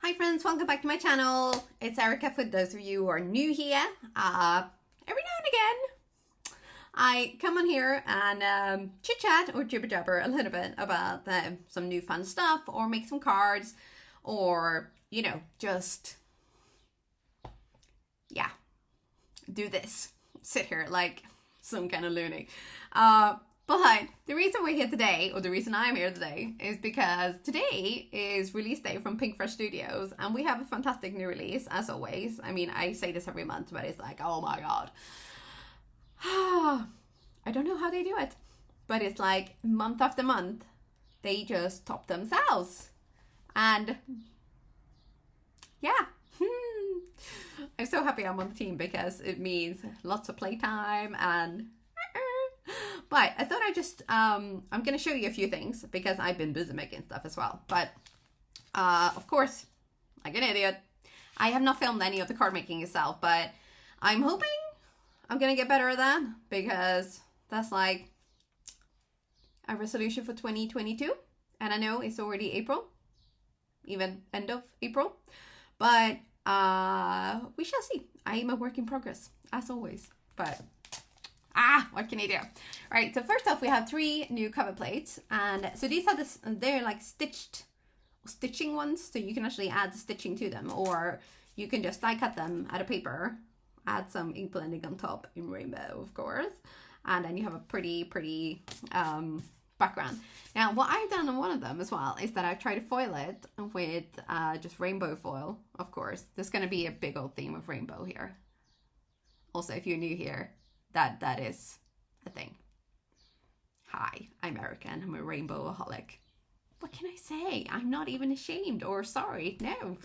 Hi friends, welcome back to my channel. It's Erica for those of you who are new here. Every now and again, I come on here and chit chat or jibber jabber a little bit about some new fun stuff, or make some cards, or just do this. Sit here like some kind of loony. But the reason we're here today, or the reason I'm here today, is because today is release day from Pinkfresh Studios, and we have a fantastic new release, as always. I mean, I say this every month, but it's like, oh my god. I don't know how they do it, but it's like month after month, they just top themselves. And yeah. I'm so happy I'm on the team because it means lots of playtime and... But I thought I'm going to show you a few things because I've been busy making stuff as well. But, of course, like an idiot, I have not filmed any of the card making itself, but I'm hoping I'm going to get better at that because that's like a resolution for 2022. And I know it's already April, even end of April, but we shall see. I am a work in progress, as always, but... what can I do? All right, so first off, we have 3 new cover plates, and so these are they're like stitching ones, so you can actually add the stitching to them, or you can just die cut them out of paper, add some ink blending on top in rainbow, of course, and then you have a pretty background. Now, what I've done on one of them as well is that I try to foil it with just rainbow foil, of course. There's going to be a big old theme of rainbow here. Also, if you're new here, that is a thing. Hi, I'm American. I'm a rainbow-aholic. What can I say? I'm not even ashamed or sorry. No.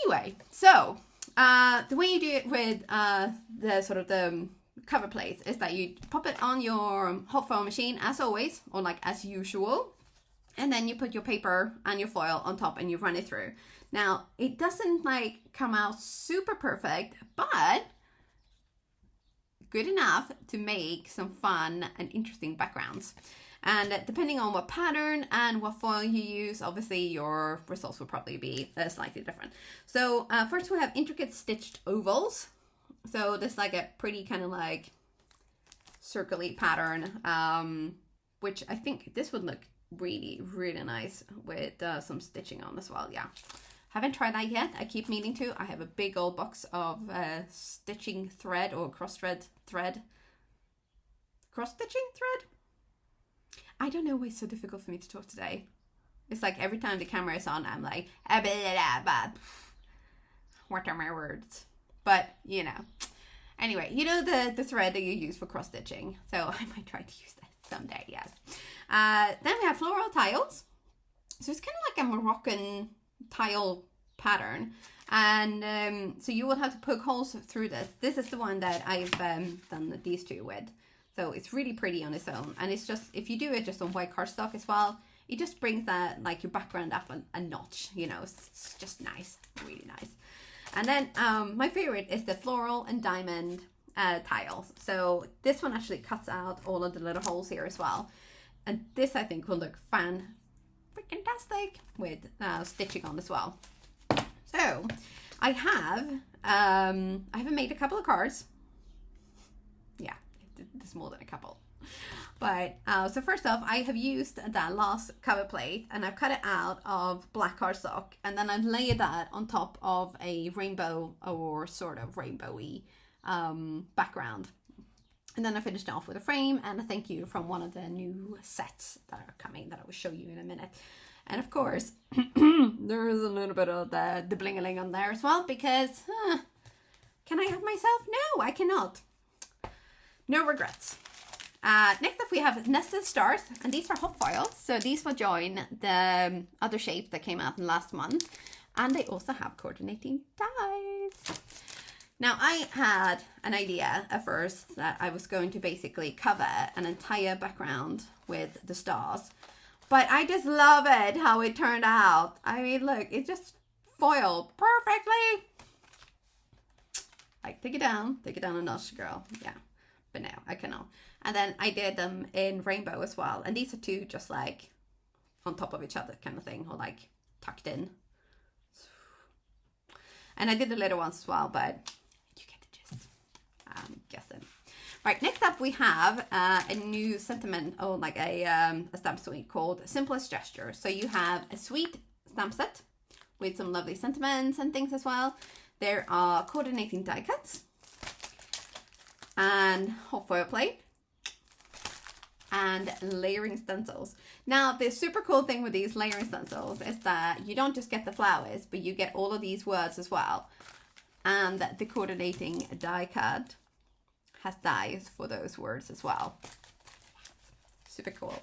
Anyway, so the way you do it with the cover plates is that you pop it on your hot foil machine, as always, or like as usual, and then you put your paper and your foil on top and you run it through. Now, it doesn't like come out super perfect, but good enough to make some fun and interesting backgrounds. And depending on what pattern and what foil you use, obviously your results will probably be slightly different. So first we have intricate stitched ovals. So this is like a pretty kind of like circly pattern, which I think this would look really, really nice with some stitching on as well. Yeah. Haven't tried that yet. I keep meaning to. I have a big old box of stitching thread or cross-stitching thread. I don't know why it's so difficult for me to talk today. It's like every time the camera is on, I'm like, what are my words? But, Anyway, the thread that you use for cross-stitching. So I might try to use that someday, yes. Then we have floral tiles. So it's kind of like a Moroccan tile pattern, and so you will have to poke holes through this. This is the one that I've done these 2 with, so it's really pretty on its own, and it's just, if you do it just on white cardstock as well, it just brings that like your background up a notch. It's just nice, really nice. And then my favorite is the floral and diamond tiles. So this one actually cuts out all of the little holes here as well, and this I think will look fantastic with stitching on as well. So I haven't made a couple of cards. Yeah, there's more than a couple. But so first off, I have used that last cover plate, and I've cut it out of black cardstock, and then I've layered that on top of a rainbow or sort of rainbowy background. And then I finished off with a frame and a thank you from one of the new sets that are coming that I will show you in a minute. And of course, there is a little bit of the bling-a-ling on there as well, because can I help myself? No, I cannot. No regrets. Next up we have nested stars, and these are hot foils. So these will join the other shape that came out last month. And they also have coordinating dies. Now, I had an idea at first that I was going to basically cover an entire background with the stars, but I just love it how it turned out. I mean, look, it just foiled perfectly. Like, take it down a notch, girl. Yeah, but no, I cannot. And then I did them in rainbow as well, and these are 2 just like on top of each other kind of thing, or like tucked in. And I did the little ones as well, but you get the gist, I'm guessing. Right, next up we have a new sentiment, or like a stamp suite called Simplest Gesture. So you have a sweet stamp set with some lovely sentiments and things as well. There are coordinating die cuts and hot foil plate and layering stencils. Now, the super cool thing with these layering stencils is that you don't just get the flowers, but you get all of these words as well. And the coordinating die cut has dies for those words as well. Super cool.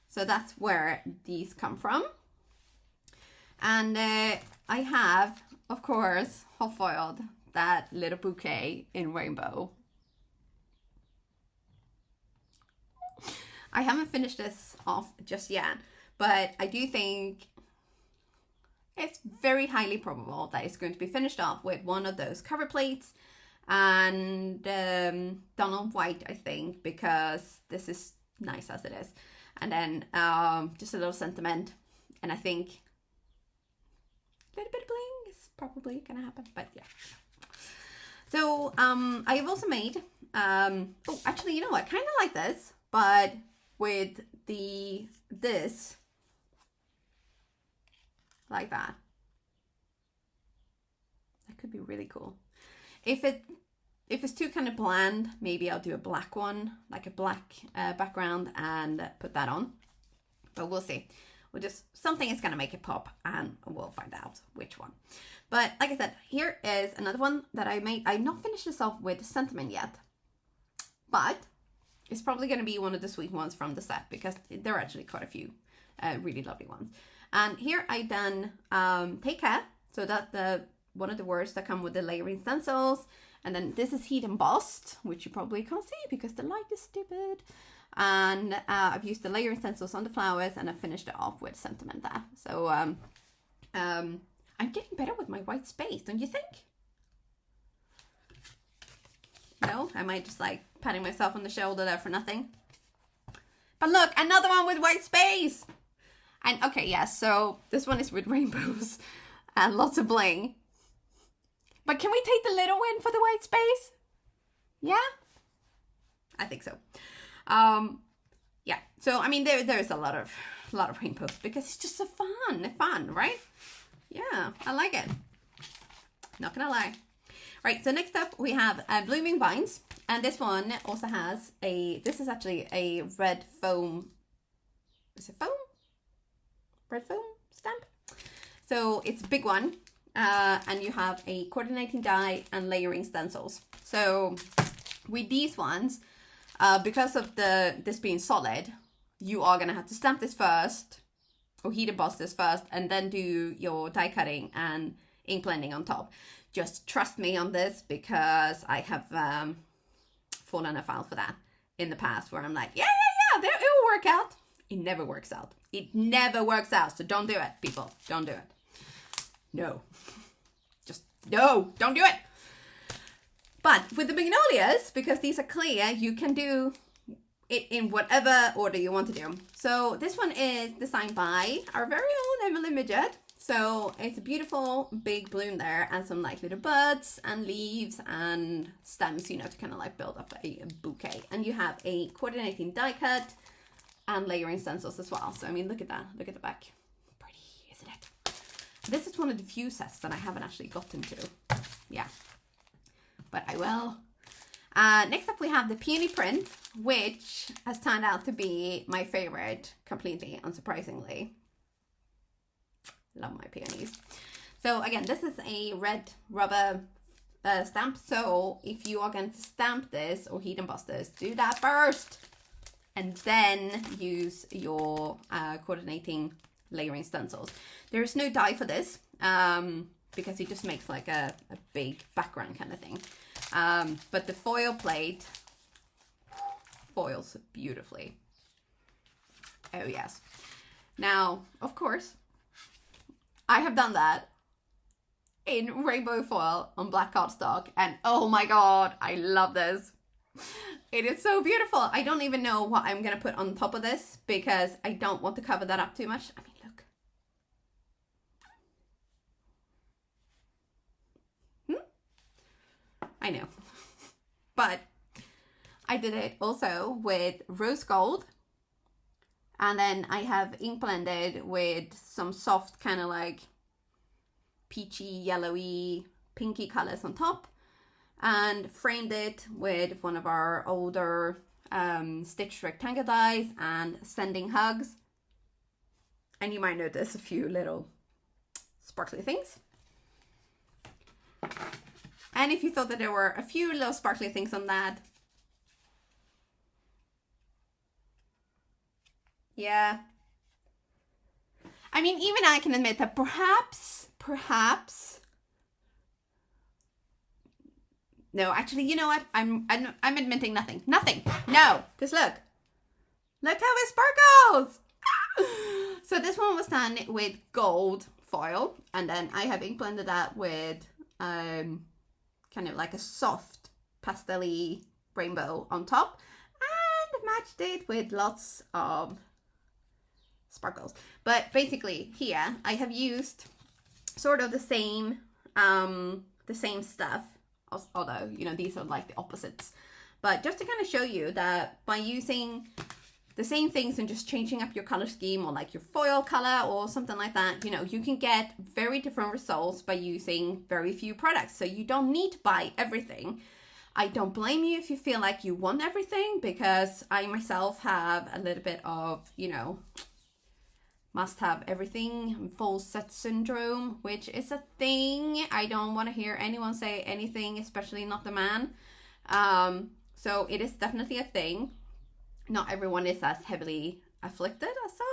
So that's where these come from. And I have, of course, hot foiled that little bouquet in rainbow. I haven't finished this off just yet, but I do think it's very highly probable that it's going to be finished off with one of those cover plates and done on white, I think, because this is nice as it is. And then just a little sentiment, and I think a little bit of bling is probably gonna happen, but yeah. So I have also made, oh, actually, you know what, kind of like this, but with this, like that. That could be really cool. If it's too kind of bland, maybe I'll do a black one, like a black background, and put that on. But we'll see. Something is gonna make it pop, and we'll find out which one. But like I said, here is another one that I made. I've not finished this off with sentiment yet, but it's probably going to be one of the sweet ones from the set, because there are actually quite a few really lovely ones. And here I done Take Care. So that's one of the words that come with the layering stencils. And then this is Heat Embossed, which you probably can't see because the light is stupid. And I've used the layering stencils on the flowers, and I finished it off with sentiment there. So I'm getting better with my white space, don't you think? No, am I just like patting myself on the shoulder there for nothing? But look, another one with white space. And okay, yeah, so this one is with rainbows and lots of bling. But can we take the little win for the white space? Yeah? I think so. Yeah, so I mean there's a lot of rainbows because it's just so fun, right? Yeah, I like it. Not gonna lie. Right, so next up we have Blooming Vines, and this one also has this is actually a red foam, is it foam? Red foam stamp? So it's a big one, and you have a coordinating die and layering stencils. So with these ones, because of this being solid, you are gonna have to stamp this first, or heat emboss this first, and then do your die cutting and ink blending on top. Just trust me on this, because I have fallen afoul for that in the past, where I'm like, yeah, it will work out. It never works out. It never works out. So don't do it, people. Don't do it. No. Just, no, don't do it. But with the magnolias, because these are clear, you can do it in whatever order you want to do. So this one is designed by our very own Emily Midget. So it's a beautiful big bloom there, and some like little buds and leaves and stems, you know, to kind of like build up a bouquet. And you have a coordinating die cut and layering stencils as well. So I mean, look at that. Look at the back. Pretty, isn't it? This is one of the few sets that I haven't actually gotten to. Yeah, but I will. Next up we have the Peony print, which has turned out to be my favorite, completely unsurprisingly. Love my peonies. So again, this is a red rubber stamp. So if you are going to stamp this or heat emboss this, do that first, and then use your coordinating layering stencils. There is no die for this because it just makes like a big background kind of thing. But the foil plate foils beautifully. Oh yes. Now, of course, I have done that in rainbow foil on black cardstock, and oh my god, I love this. It is so beautiful. I don't even know what I'm gonna put on top of this because I don't want to cover that up too much. I mean, look. I know. But I did it also with rose gold. And then I have ink blended with some soft kind of like peachy, yellowy, pinky colors on top. And framed it with one of our older stitched rectangle dies and sending hugs. And you might notice a few little sparkly things. And if you thought that there were a few little sparkly things on that, yeah. I mean, even I can admit that perhaps, no, actually, you know what? I'm admitting nothing. No, because look how it sparkles. So this one was done with gold foil, and then I have ink blended that with kind of like a soft pastel-y rainbow on top, and matched it with lots of sparkles. But basically here I have used sort of the same stuff, although, you know, these are like the opposites. But just to kind of show you that by using the same things and just changing up your color scheme, or like your foil color or something like that, you know, you can get very different results by using very few products. So you don't need to buy everything. I don't blame you if you feel like you want everything, because I myself have a little bit of, you know, must have everything, full set syndrome, which is a thing. I don't want to hear anyone say anything, especially not the man. So it is definitely a thing. Not everyone is as heavily afflicted as some,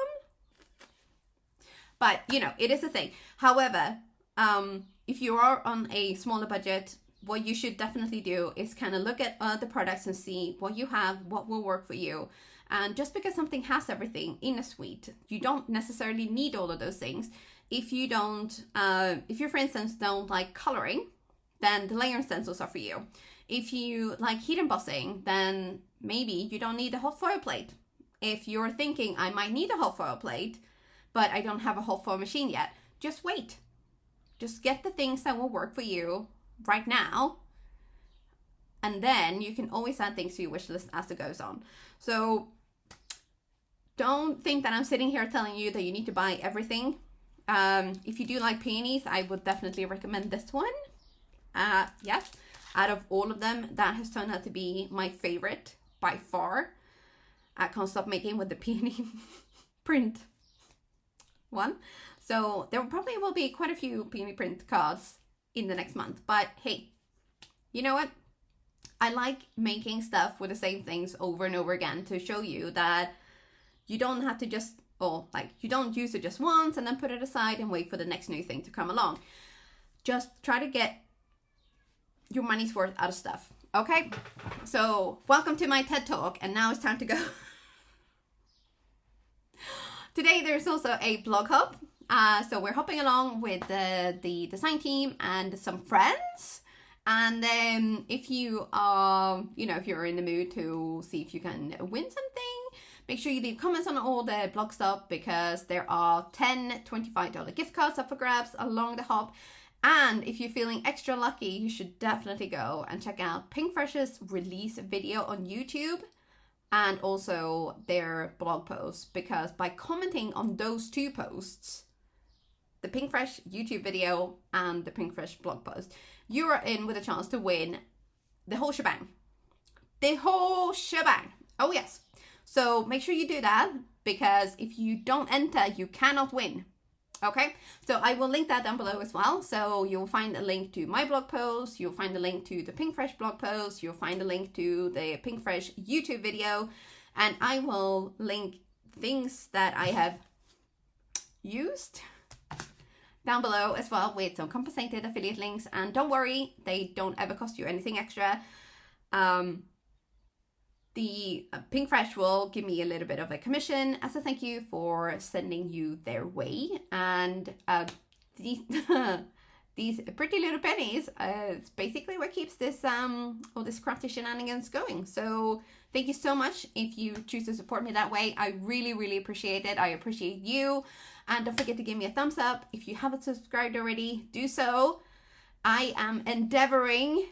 but you know, it is a thing. However, if you are on a smaller budget, what you should definitely do is kind of look at the products and see what you have, what will work for you. And just because something has everything in a suite, you don't necessarily need all of those things. If you don't, if you, for instance, don't like coloring, then the layer stencils are for you. If you like heat embossing, then maybe you don't need a hot foil plate. If you're thinking, I might need a hot foil plate, but I don't have a hot foil machine yet, just wait. Just get the things that will work for you right now. And then you can always add things to your wish list as it goes on. So don't think that I'm sitting here telling you that you need to buy everything. If you do like peonies, I would definitely recommend this one. Yes, out of all of them, that has turned out to be my favorite by far. I can't stop making with the peony print one. So there probably will be quite a few peony print cards in the next month. But hey, you know what? I like making stuff with the same things over and over again to show you that you don't have to just, or like you don't use it just once and then put it aside and wait for the next new thing to come along. Just try to get your money's worth out of stuff. Okay? So welcome to my TED Talk, and now it's time to go. Today there's also a blog hub. So we're hopping along with the design team and some friends. And if you are, you know, if you're in the mood to see if you can win something, make sure you leave comments on all the blog stuff, because there are 10 $25 gift cards up for grabs along the hop. And if you're feeling extra lucky, you should definitely go and check out Pinkfresh's release video on YouTube and also their blog posts, because by commenting on those two posts, the Pinkfresh YouTube video and the Pinkfresh blog post, you are in with a chance to win the whole shebang. The whole shebang. Oh yes. So make sure you do that, because if you don't enter, you cannot win. Okay, so I will link that down below as well. So you'll find a link to my blog post, you'll find a link to the Pinkfresh blog post, you'll find a link to the Pinkfresh YouTube video, and I will link things that I have used down below as well, with some compensated affiliate links. And don't worry, they don't ever cost you anything extra. The Pinkfresh will give me a little bit of a commission as a thank you for sending you their way. And these these pretty little pennies, it's basically what keeps this all this crafty shenanigans going. So thank you so much if you choose to support me that way. I really, really appreciate it. I appreciate you. And don't forget to give me a thumbs up. If you haven't subscribed already, do so. I am endeavoring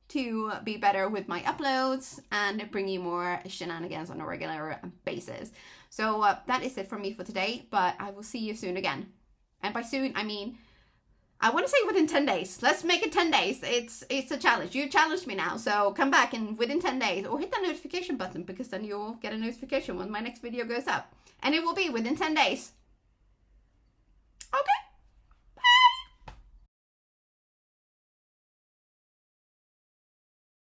to be better with my uploads and bring you more shenanigans on a regular basis. So that is it from me for today, but I will see you soon again. And by soon, I mean, I want to say within 10 days. Let's make it 10 days. It's a challenge. You challenged me now, so come back and within 10 days, or hit that notification button, because then you'll get a notification when my next video goes up. And it will be within 10 days. Okay.